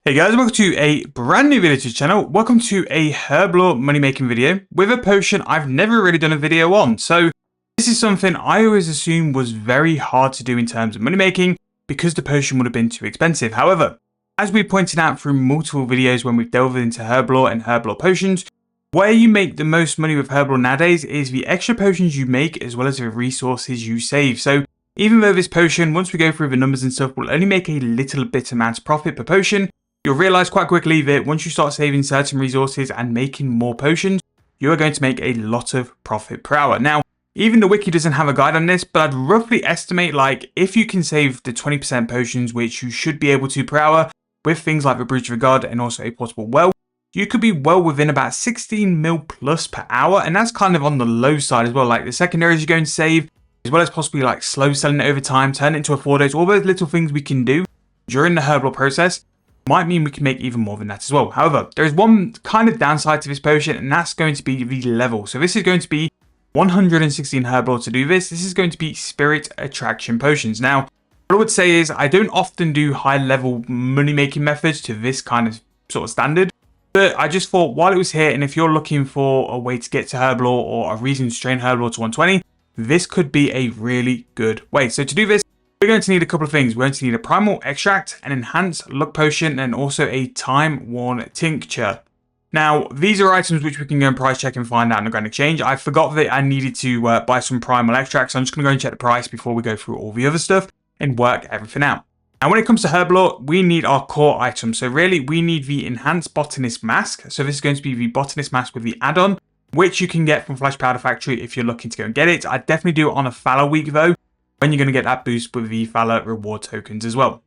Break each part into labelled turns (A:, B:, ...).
A: Hey guys, welcome to a brand new video to the channel. Welcome to a Herblore money making video with a potion I've never really done a video on. So this is something I always assumed was very hard to do in terms of money making because the potion would have been too expensive. However, as we pointed out through multiple videos when we've delved into Herblore and Herblore potions, where you make the most money with Herblore nowadays is the extra potions you make as well as the resources you save. So even though this potion, once we go through the numbers and stuff, will only make a little bit amount of profit per potion, you'll realize quite quickly that once you start saving certain resources and making more potions, you are going to make a lot of profit per hour. Now, even the wiki doesn't have a guide on this, but I'd roughly estimate like if you can save the 20% potions, which you should be able to per hour with things like the Breach of Regard and also a portable well, you could be well within about 16 mil plus per hour. And that's kind of on the low side as well. Like the secondaries you're going to save, as well as possibly like slow selling it over time, turn it into a 4 days, all those little things we can do during the Herblore process might mean we can make even more than that as well. However, there is one kind of downside to this potion, and that's going to be the level. So this is going to be 116 Herblore to do this. This is going to be Spirit Attraction potions. Now, what I would say is I don't often do high level money making methods to this kind of sort of standard, but I just thought while it was here, and if you're looking for a way to get to Herblore or a reason to train Herblore to 120, this could be a really good way. So to do this, we're going to need a couple of things. We're going to need a primal extract, an enhanced luck potion, and also a time-worn tincture. Now, these are items which we can go and price check and find out in the Grand Exchange. I forgot that I needed to buy some primal extracts, so I'm just going to go and check the price before we go through all the other stuff and work everything out. Now, when it comes to Herblore, we need our core items. So really, we need the enhanced botanist mask. So this is going to be the botanist mask with the add-on, which you can get from Flash Powder Factory if you're looking to go and get it. I definitely do it on a fallow week though, when you're going to get that boost with the Valor reward tokens as well.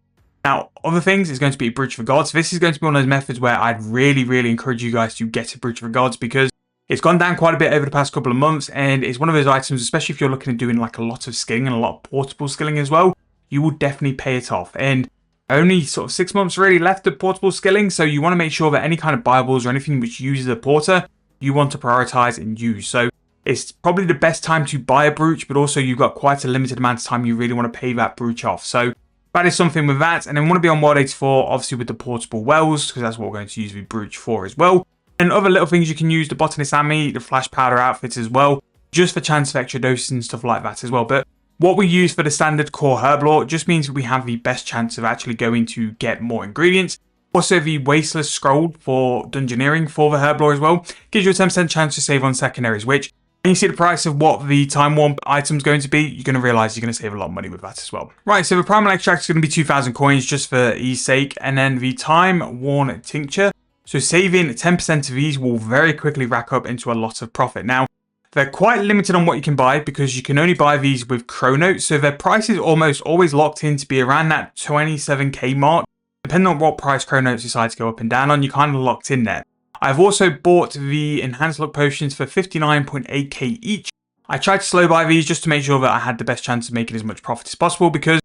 A: Now, other things is going to be a Breach of Regard. So this is going to be one of those methods where I'd really encourage you guys to get a Breach of Regards because it's gone down quite a bit over the past couple of months, and it's one of those items, especially if you're looking at doing like a lot of skilling and a lot of portable skilling as well, you will definitely pay it off. And only sort of 6 months really left of portable skilling, so you want to make sure that any kind of Bibles or anything which uses a porter, you want to prioritize and use. So it's probably the best time to buy a brooch, but also you've got quite a limited amount of time you really want to pay that brooch off. So that is something with that. And then we want to be on World 84, obviously with the portable wells, because that's what we're going to use the brooch for as well. And other little things you can use, the botanist ammy, the flash powder outfits as well, just for chance of extra doses and stuff like that as well. But what we use for the standard core Herblore just means we have the best chance of actually going to get more ingredients. Also, the Wasteless Scroll for Dungeoneering for the Herblore as well gives you a 10% chance to save on secondaries, which when you see the price of what the Time Worn item is going to be, you're going to realize you're going to save a lot of money with that as well. Right, so the primal extract is going to be 2,000 coins just for ease sake, and then the Time Worn tincture. So saving 10% of these will very quickly rack up into a lot of profit. Now, they're quite limited on what you can buy because you can only buy these with Chronotes, so their price is almost always locked in to be around that 27k mark. Depending on what price Chronotes decide to go up and down on, you're kind of locked in there. I've also bought the enhanced luck potions for 59.8k each. I tried to slow buy these just to make sure that I had the best chance of making as much profit as possible, because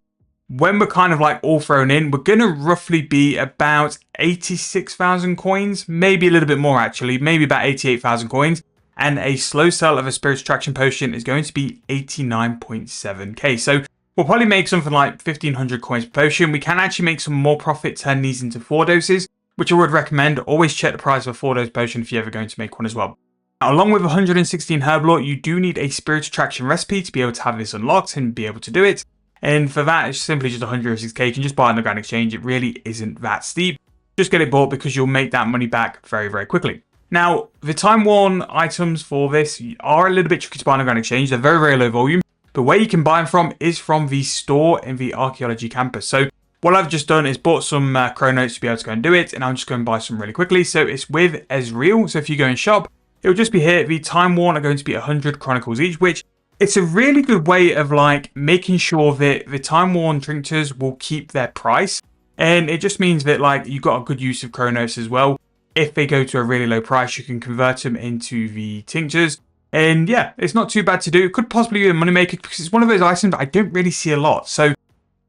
A: when we're kind of like all thrown in, we're going to roughly be about 86,000 coins, maybe a little bit more actually, maybe about 88,000 coins. And a slow sell of a Spirit Attraction potion is going to be 89.7k. So we'll probably make something like 1,500 coins per potion. We can actually make some more profit, turn these into 4 doses, which I would recommend. Always check the price of a 4 dose potion if you're ever going to make one as well. Now, along with 116 Herblore, you do need a Spirit Attraction recipe to be able to have this unlocked and be able to do it. And for that, it's simply just 106k. You can just buy it on the Grand Exchange. It really isn't that steep. Just get it bought because you'll make that money back very quickly. Now, the time-worn items for this are a little bit tricky to buy on the Grand Exchange. They're very low volume. But where you can buy them from is from the store in the Archaeology campus. So what I've just done is bought some Chronotes to be able to go and do it, and I'm just going to buy some really quickly. So it's with Ezreal. So if you go and shop, it'll just be here. The Time Worn are going to be 100 Chronicles each, which it's a really good way of like making sure that the Time Worn tinctures will keep their price. And it just means that like you've got a good use of Chronotes as well. If they go to a really low price, you can convert them into the tinctures. And yeah, it's not too bad to do. It could possibly be a moneymaker because it's one of those items I don't really see a lot. So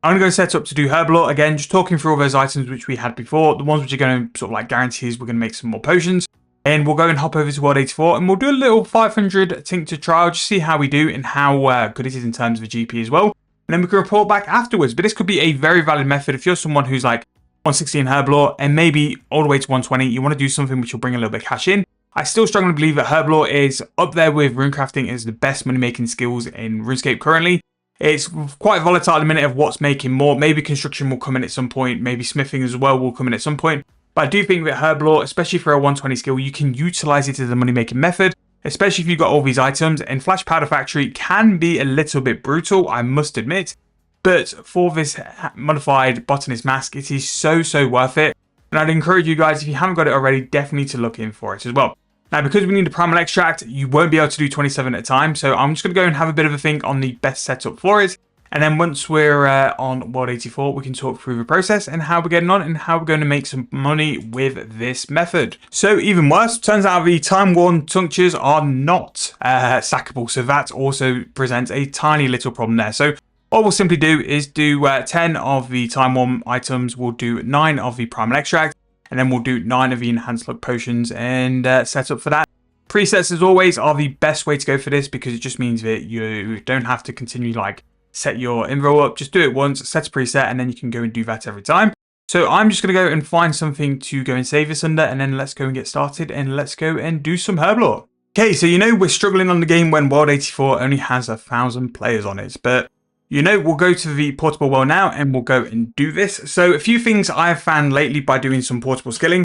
A: I'm going to go set up to do Herblore. Again, just talking through all those items which we had before. The ones which are going to sort of like guarantees we're going to make some more potions. And we'll go and hop over to World 84 and we'll do a little 500 tincture trial. Just see how we do and how good it is in terms of the GP as well. And then we can report back afterwards. But this could be a very valid method if you're someone who's like 160 in Herblore, and maybe all the way to 120, you want to do something which will bring a little bit of cash in. I still strongly believe that Herblore is up there with runecrafting as the best money-making skills in RuneScape currently. It's quite volatile at the minute of what's making more. Maybe construction will come in at some point. Maybe smithing as well will come in at some point. But I do think that Herblore, especially for a 120 skill, you can utilize it as a money-making method, especially if you've got all these items. And Flash Powder Factory can be a little bit brutal, I must admit. But for this modified Buisness mask, it is so worth it. And I'd encourage you guys, if you haven't got it already, definitely to look in for it as well. Now, because we need a primal extract, you won't be able to do 27 at a time. So I'm just going to go and have a bit of a think on the best setup for it. And then once we're on World 84, we can talk through the process and how we're getting on and how we're going to make some money with this method. So even worse, turns out the time-worn tinctures are not sackable. So that also presents a tiny little problem there. So all we'll simply do is do 10 of the time-worn items. We'll do 9 of the primal extract. And then we'll do 9 of the enhanced luck potions and set up for that. Presets, as always, are the best way to go for this because it just means that you don't have to continue like set your info up. Just do it once, set a preset, and then you can go and do that every time. So I'm just going to go and find something to go and save this under, and then let's go and get started and let's go and do some Herblore. Okay, so we're struggling on the game when World 84 only has 1,000 players on it, but we'll go to the portable world now and we'll go and do this. So a few things I've found lately by doing some portable skilling,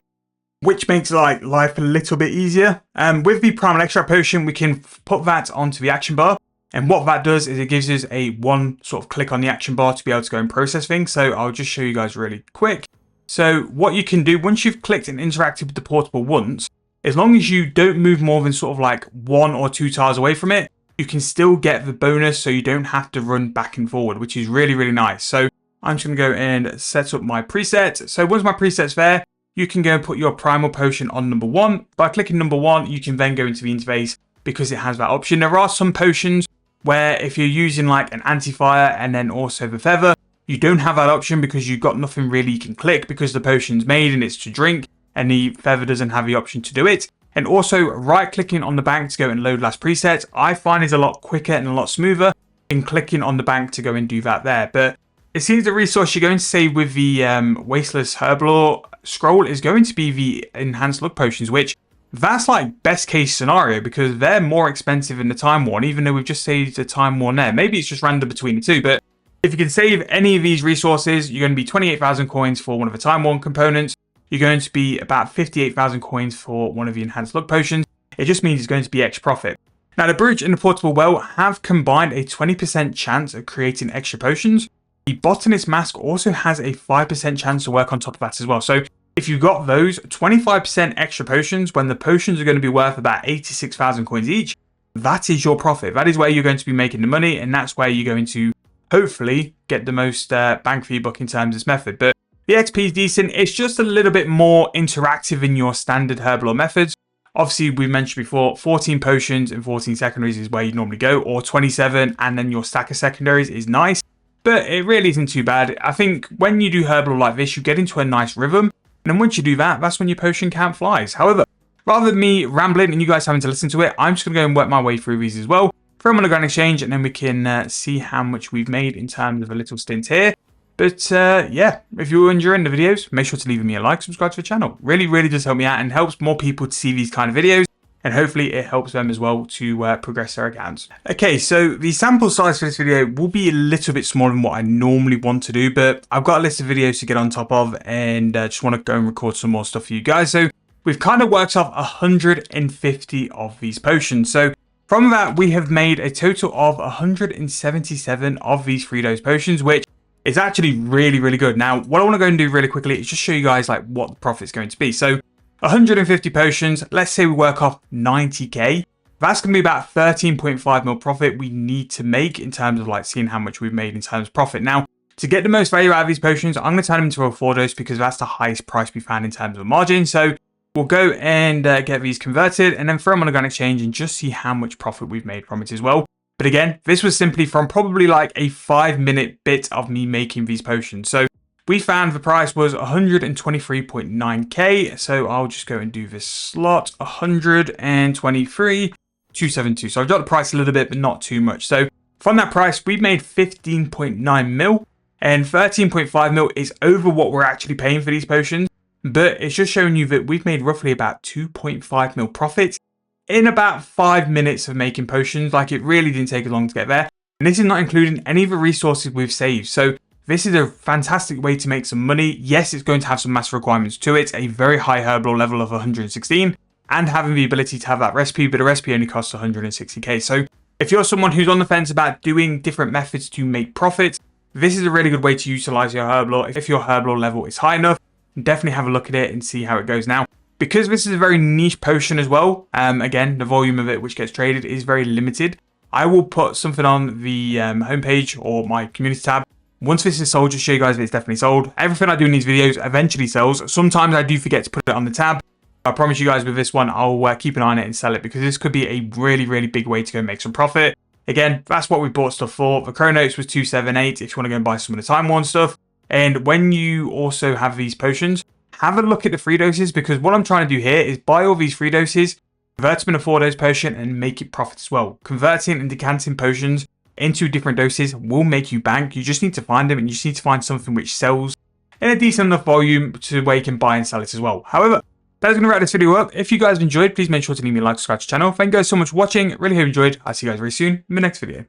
A: which makes like life a little bit easier. With the primal extract potion, we can put that onto the action bar. And what that does is it gives us a one sort of click on the action bar to be able to go and process things. So I'll just show you guys really quick. So what you can do once you've clicked and interacted with the portable once, as long as you don't move more than sort of like 1 or 2 tiles away from it, you can still get the bonus so you don't have to run back and forward, which is really nice. So I'm just going to go and set up my preset. So once my preset's there, you can go and put your primal potion on number 1. By clicking number 1, you can then go into the interface because it has that option. There are some potions where if you're using like an anti-fire and then also the feather, you don't have that option because you've got nothing really you can click because the potion's made and it's to drink and the feather doesn't have the option to do it. And also right clicking on the bank to go and load last preset, I find is a lot quicker and a lot smoother than clicking on the bank to go and do that there. But it seems the resource you're going to save with the Wasteless Herblore scroll is going to be the enhanced luck potions, which that's like best case scenario because they're more expensive in the time worn, even though we've just saved the time worn there. Maybe it's just random between the two, but if you can save any of these resources, you're going to be 28,000 coins for one of the time worn components. You're going to be about 58,000 coins for one of the enhanced luck potions. It just means it's going to be extra profit. Now, the bridge and the portable well have combined a 20% chance of creating extra potions. The Buisness mask also has a 5% chance to work on top of that as well. So if you've got those 25% extra potions, when the potions are going to be worth about 86,000 coins each, that is your profit. That is where you're going to be making the money, and that's where you're going to hopefully get the most bang for your buck in terms of this method. But the XP is decent. It's just a little bit more interactive in your standard Herblore methods. Obviously, we mentioned before, 14 potions and 14 secondaries is where you normally go, or 27, and then your stack of secondaries is nice. But it really isn't too bad. I think when you do Herblore like this, you get into a nice rhythm. And then once you do that, that's when your potion count flies. However, rather than me rambling and you guys having to listen to it, I'm just going to go and work my way through these as well. Throw them on a grand exchange, and then we can see how much we've made in terms of a little stint here. But yeah, if you're enjoying the videos, make sure to leave me a like, subscribe to the channel. Really does help me out and helps more people to see these kind of videos. And hopefully it helps them as well to progress their accounts. Okay, so the sample size for this video will be a little bit smaller than what I normally want to do, but I've got a list of videos to get on top of and just want to go and record some more stuff for you guys. So we've kind of worked off 150 of these potions. So from that, we have made a total of 177 of these 3-dose potions, which is actually really good. Now, what I want to go and do really quickly is just show you guys like what the profit's going to be. So 150 potions, let's say we work off 90k. That's going to be about 13.5 mil profit we need to make in terms of like seeing how much we've made in terms of profit. Now, to get the most value out of these potions, I'm going to turn them into a 4-dose because that's the highest price we found in terms of margin. So we'll go and get these converted and then throw them on a grand exchange and just see how much profit we've made from it as well. But again, this was simply from probably like a 5-minute bit of me making these potions. So we found the price was 123.9k. So I'll just go and do this slot, 123,272. So I've got the price a little bit, but not too much. So from that price, we made 15.9 mil. And 13.5 mil is over what we're actually paying for these potions. But it's just showing you that we've made roughly about 2.5 mil profit in about 5 minutes of making potions. Like, it really didn't take as long to get there. And this is not including any of the resources we've saved. So this is a fantastic way to make some money. Yes, it's going to have some massive requirements to it, a very high Herblore level of 116, and having the ability to have that recipe, but a recipe only costs 160k. So if you're someone who's on the fence about doing different methods to make profit, this is a really good way to utilize your Herblore. If your Herblore level is high enough, definitely have a look at it and see how it goes. Now, because this is a very niche potion as well, again, the volume of it which gets traded is very limited. I will put something on the homepage or my community tab. Once this is sold, just show you guys if it's definitely sold. Everything I do in these videos eventually sells. Sometimes I do forget to put it on the tab. I promise you guys with this one, I'll keep an eye on it and sell it, because this could be a really, really big way to go make some profit. Again, that's what we bought stuff for. The Chronotes was 278 if you want to go and buy some of the Time Worn stuff. And when you also have these potions, have a look at the free doses, because what I'm trying to do here is buy all these free doses, convert them in a 4-dose potion, and make it profit as well. Converting and decanting potions into different doses will make you bank. You just need to find them, and you just need to find something which sells in a decent enough volume to where you can buy and sell it as well. However, that's going to wrap this video up. If you guys have enjoyed, please make sure to leave me a like, subscribe to the channel. Thank you guys so much for watching. Really hope you enjoyed. I'll see you guys very soon in the next video.